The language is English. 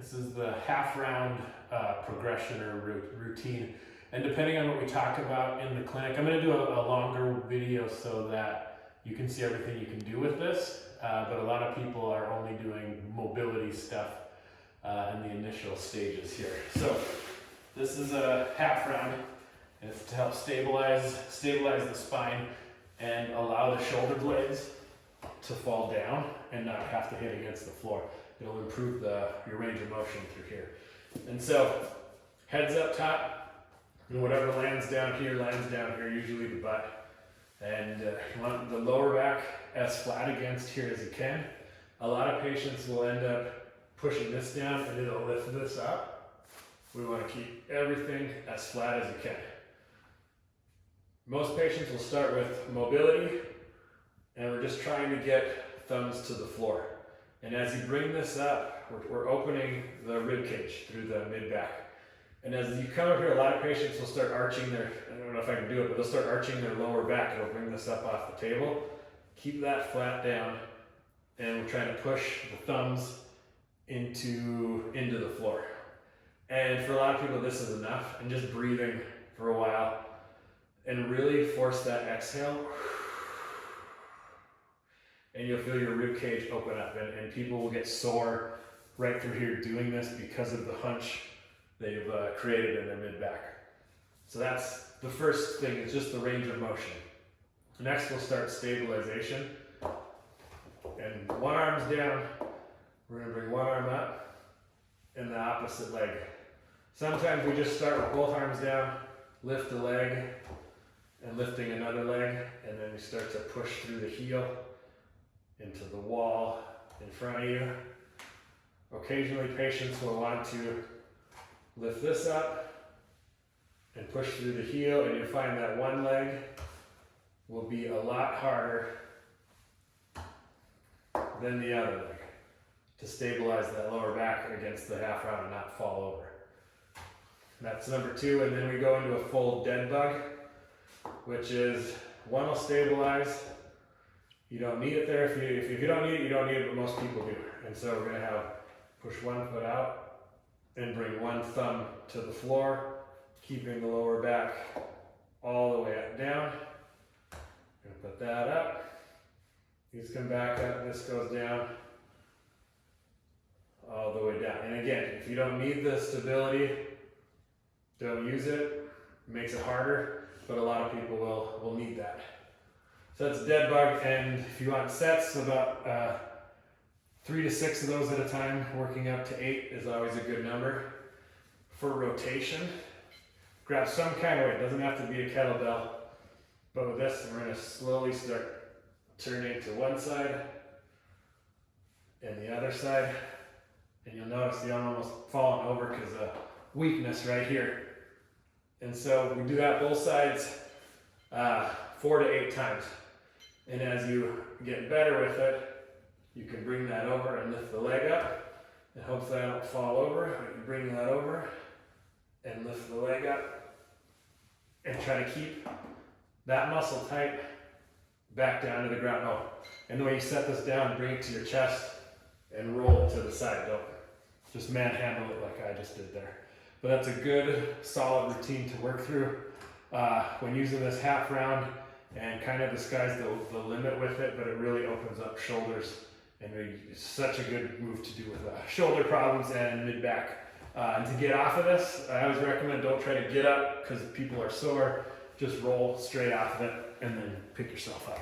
This is the half round progression or routine. And depending on what we talk about in the clinic, I'm going to do a longer video so that you can see everything you can do with this. But a lot of people are only doing mobility stuff in the initial stages here. So this is a half round, and it's to help stabilize the spine and allow the shoulder blades to fall down and not have to hit against the floor. It'll improve your range of motion through here. And so heads up top, and whatever lands down here, usually the butt. And you want the lower back as flat against here as you can. A lot of patients will end up pushing this down and it'll lift this up. We want to keep everything as flat as you can. Most patients will start with mobility, and we're just trying to get thumbs to the floor. And as you bring this up, we're opening the rib cage through the mid-back. And as you come up here, a lot of patients will start arching I don't know if I can do it, but they'll start arching their lower back. It'll bring this up off the table. Keep that flat down, and we're trying to push the thumbs into the floor. And for a lot of people, this is enough, and just breathing for a while, and really force that exhale. And you'll feel your rib cage open up, and people will get sore right through here doing this because of the hunch they've created in their mid-back. So that's the first thing, is just the range of motion. Next we'll start stabilization. And one arm's down, we're gonna bring one arm up and the opposite leg. Sometimes we just start with both arms down, lift the leg, and lifting another leg, and then we start to push through the heel into the wall in front of you. Occasionally patients will want to lift this up and push through the heel, and you'll find that one leg will be a lot harder than the other leg to stabilize that lower back against the half round and not fall over. That's number 2, and then we go into a full dead bug, which is one will stabilize. You don't need it there. If you don't need it, you don't need it, but most people do. And so we're gonna have push one foot out and bring one thumb to the floor, keeping the lower back all the way up down. Gonna put that up. These come back up, this goes down, all the way down. And again, if you don't need the stability, don't use it. It makes it harder, but a lot of people will need that. So that's dead bug, and if you want sets, about 3 to 6 of those at a time, working up to 8 is always a good number. For rotation, grab some kind of weight, it doesn't have to be a kettlebell, but with this, we're gonna slowly start turning to one side and the other side, and you'll notice the arm almost falling over because of weakness right here. And so we do that both sides 4 to 8 times. And as you get better with it, you can bring that over and lift the leg up, and hopefully I don't fall over. You bring that over and lift the leg up, and try to keep that muscle tight back down to the ground. Oh, and the way you set this down, bring it to your chest and roll it to the side. Don't just manhandle it like I just did there. But that's a good, solid routine to work through when using this half round, and kind of the sky's the limit with it, but it really opens up shoulders, and it's such a good move to do with shoulder problems and mid-back. And to get off of this, I always recommend don't try to get up because people are sore. Just roll straight off of it and then pick yourself up.